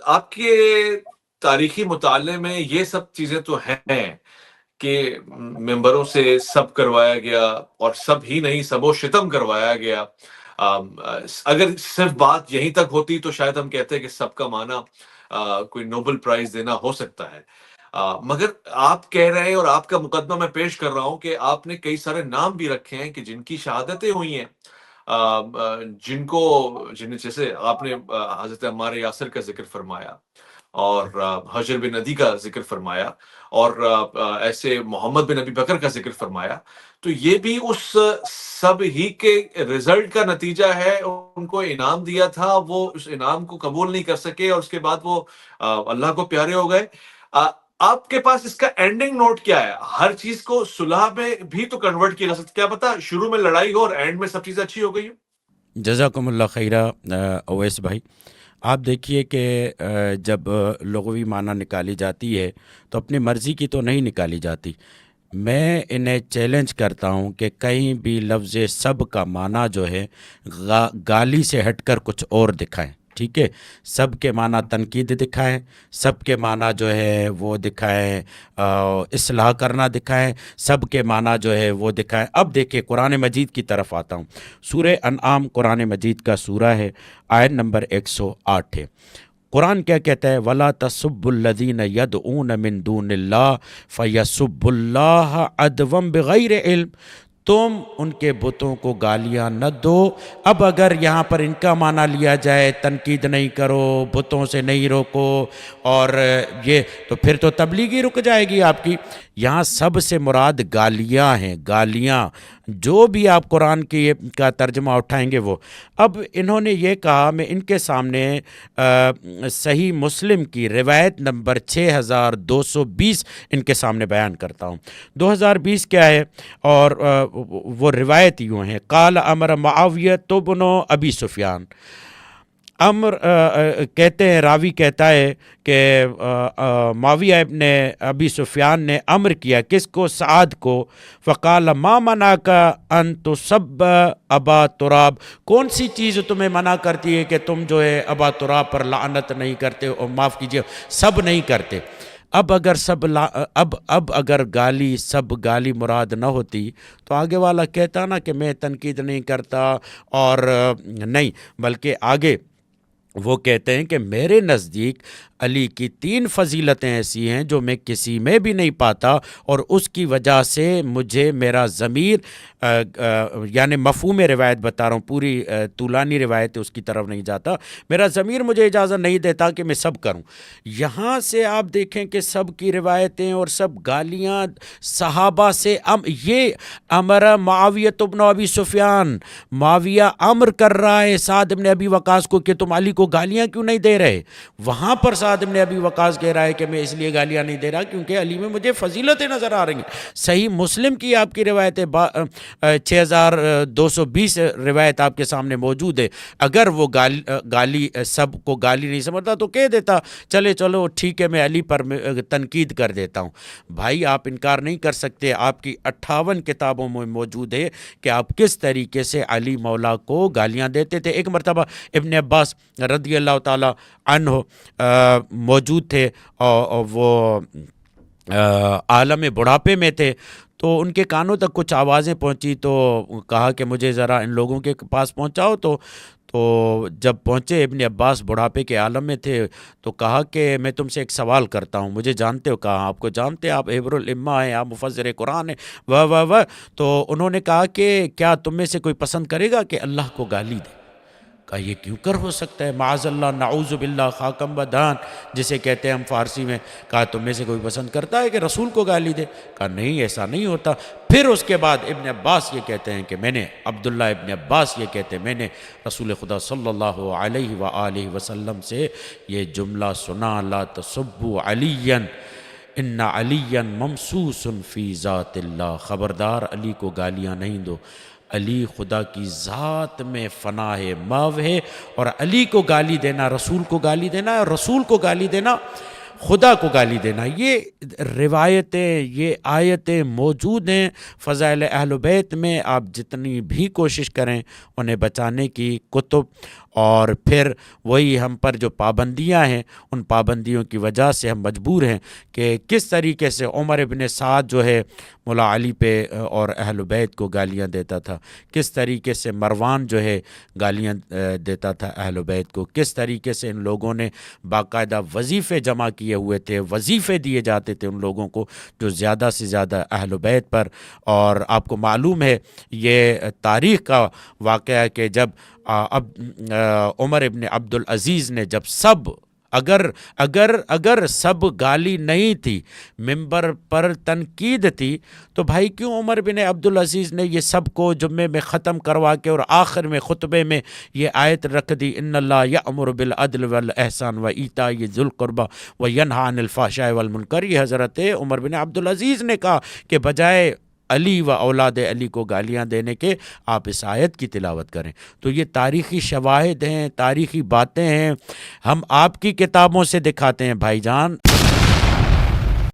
آپ کے تاریخی مطالعے میں یہ سب چیزیں تو ہیں کہ ممبروں سے سب کروایا گیا، اور سب ہی نہیں، سب و شتم کروایا گیا۔ اگر صرف بات یہیں تک ہوتی تو شاید ہم کہتے ہیں کہ سب کا معنی کوئی نوبل پرائز دینا ہو سکتا ہے۔ مگر آپ کہہ رہے ہیں، اور آپ کا مقدمہ میں پیش کر رہا ہوں، کہ آپ نے کئی سارے نام بھی رکھے ہیں کہ جن کی شہادتیں ہوئی ہیں، جن جیسے آپ نے حضرت عمار یاسر کا ذکر فرمایا، اور حجر بن ندی کا ذکر فرمایا، اور ایسے محمد بن ابی بکر کا ذکر فرمایا، تو یہ بھی اس سب ہی کے رزلٹ کا نتیجہ ہے۔ ان کو انعام دیا تھا، وہ اس انعام کو قبول نہیں کر سکے، اور اس کے بعد وہ اللہ کو پیارے ہو گئے۔ آ، آپ کے پاس اس کا اینڈنگ نوٹ کیا ہے؟ ہر چیز کو صلح میں بھی تو کنورٹ کیا جا سکتا، کیا پتا شروع میں لڑائی ہو اور اینڈ میں سب چیزیں اچھی ہو گئی ہو۔ جزاکم اللہ خیرہ اویس بھائی، آپ دیکھیے کہ جب لغوی معنی نکالی جاتی ہے تو اپنی مرضی کی تو نہیں نکالی جاتی۔ میں انہیں چیلنج کرتا ہوں کہ کہیں بھی لفظ سب کا معنی جو ہے گالی سے ہٹ کر کچھ اور دکھائیں، ٹھیک ہے؟ سب کے معنی تنقید دکھائیں، سب کے معنی جو ہے وہ دکھائیں اصلاح کرنا دکھائیں، سب کے معنی جو ہے وہ دکھائیں۔ اب دیکھیں قرآن مجید کی طرف آتا ہوں۔ سورہ انعام قرآن مجید کا سورہ ہے، آیت نمبر 108 ہے۔ قرآن کیا کہتا ہے؟ وَلَا تَسُبُّوا الَّذِينَ يَدْعُونَ مِن دُونِ اللَّهِ فَيَسُبُّوا اللَّهَ عَدْوًا بِغَيْرِ علم، تم ان کے بتوں کو گالیاں نہ دو۔ اب اگر یہاں پر ان کا معنی لیا جائے تنقید نہیں کرو، بتوں سے نہیں روکو، اور یہ تو پھر تو تبلیغی رک جائے گی آپ کی۔ یہاں سب سے مراد گالیاں ہیں، گالیاں، جو بھی آپ قرآن کی کا ترجمہ اٹھائیں گے وہ۔ اب انہوں نے یہ کہا، میں ان کے سامنے صحیح مسلم کی روایت نمبر 6220 ان کے سامنے بیان کرتا ہوں۔ 2020 کیا ہے؟ اور وہ روایت یوں ہے، قال امر معاویہ بن ابی سفیان۔ امر کہتے ہیں، راوی کہتا ہے کہ معاویہ ابن ابی سفیان نے امر کیا، کس کو؟ سعد کو۔ فقال ما منعک ان تسب ابا تراب، کون سی چیز تمہیں منع کرتی ہے کہ تم جو ہے ابا تراب پر لعنت نہیں کرتے، اور معاف کیجیے سب نہیں کرتے؟ اب اگر اب اگر سب گالی مراد نہ ہوتی تو آگے والا کہتا نا کہ میں تنقید نہیں کرتا، اور نہیں، بلکہ آگے وہ کہتے ہیں کہ میرے نزدیک علی کی 3 فضیلتیں ایسی ہیں جو میں کسی میں بھی نہیں پاتا، اور اس کی وجہ سے مجھے میرا ضمیر یعنی مفہوم روایت بتا رہا ہوں، پوری طولانی روایت اس کی طرف نہیں جاتا، میرا ضمیر مجھے اجازت نہیں دیتا کہ میں سب کروں۔ یہاں سے آپ دیکھیں کہ سب کی روایتیں اور سب گالیاں صحابہ سے یہ امر معاویہ بن ابی سفیان، معاویہ امر کر رہا ہے سعد بن ابی وقاص کو کہ تم علی کو گالیاں کیوں نہیں دے رہے؟ وہاں پر سعد بن ابی وقاص کہہ رہا ہے کہ میں اس لیے گالیاں نہیں دے رہا کیونکہ علی میں مجھے فضیلتیں نظر آ رہی ہیں۔ صحیح مسلم کی آپ کی روایت 6220 روایت آپ کے سامنے موجود ہے۔ اگر وہ گالی سب کو گالی نہیں سمجھتا تو کہہ دیتا چلو ٹھیک ہے، میں علی پر تنقید کر دیتا ہوں۔ بھائی آپ انکار نہیں کر سکتے، آپ کی 58 کتابوں میں موجود ہے کہ آپ کس طریقے سے علی مولا کو گالیاں دیتے تھے۔ ایک مرتبہ ابن عباس رضی اللہ تعالی عنہ موجود تھے، اور وہ عالم بڑھاپے میں تھے، تو ان کے کانوں تک کچھ آوازیں پہنچی، تو کہا کہ مجھے ذرا ان لوگوں کے پاس پہنچاؤ۔ تو جب پہنچے، ابن عباس بڑھاپے کے عالم میں تھے، تو کہا کہ میں تم سے ایک سوال کرتا ہوں، مجھے جانتے ہو؟ کہا آپ کو جانتے، آپ عبر الامہ ہیں، آپ مفسر قرآن ہیں، واہ۔ تو انہوں نے کہا کہ کیا تم میں سے کوئی پسند کرے گا کہ اللہ کو گالی دے؟ کہا یہ کیوں کر ہو سکتا ہے، معاذ اللہ، نعوذ باللہ، خاکم بدان جسے کہتے ہیں ہم فارسی میں۔ کہا تم میں سے کوئی پسند کرتا ہے کہ رسول کو گالی دے؟ کہا نہیں، ایسا نہیں ہوتا۔ پھر اس کے بعد ابن عباس یہ کہتے ہیں کہ میں نے، عبداللہ ابن عباس یہ کہتے ہیں، میں نے رسول خدا صلی اللہ علیہ وآلہ وسلم سے یہ جملہ سنا، لا تسبوا علیا ان علی ممسوس فی ذات اللہ، خبردار علی کو گالیاں نہیں دو، علی خدا کی ذات میں فنا ہے، محو ہے، اور علی کو گالی دینا رسول کو گالی دینا ہے، اور رسول کو گالی دینا خدا کو گالی دینا، یہ روایتیں، یہ آیتیں موجود ہیں فضائل اہل بیت میں. آپ جتنی بھی کوشش کریں انہیں بچانے کی، کتب اور پھر وہی ہم پر جو پابندیاں ہیں، ان پابندیوں کی وجہ سے ہم مجبور ہیں کہ کس طریقے سے عمر ابن سعد جو ہے مولا علی پہ اور اہل بیت کو گالیاں دیتا تھا، کس طریقے سے مروان جو ہے گالیاں دیتا تھا اہل بیت کو، کس طریقے سے ان لوگوں نے باقاعدہ وظیفے جمع کیے ہوئے تھے، وظیفے دیے جاتے تھے ان لوگوں کو جو زیادہ سے زیادہ اہل بیت پر. اور آپ کو معلوم ہے یہ تاریخ کا واقعہ ہے کہ جب اب عمر ابن عبد العزیز نے جب سب اگر سب گالی نہیں تھی، ممبر پر تنقید تھی، تو بھائی کیوں عمر بن عبد العزیز نے یہ سب کو جمعے میں ختم کروا کے اور آخر میں خطبے میں یہ آیت رکھ دی، ان اللہ یأمر بالعدل والاحسان وایتاء ذی القربی وینہی عن الفحشاء والمنکر. یہ حضرت عمر بن عبد العزیز نے کہا کہ بجائے علی و اولاد علی کو گالیاں دینے کے آپ اس آیت کی تلاوت کریں. تو یہ تاریخی شواہد ہیں، تاریخی باتیں ہیں، ہم آپ کی کتابوں سے دکھاتے ہیں بھائی جان.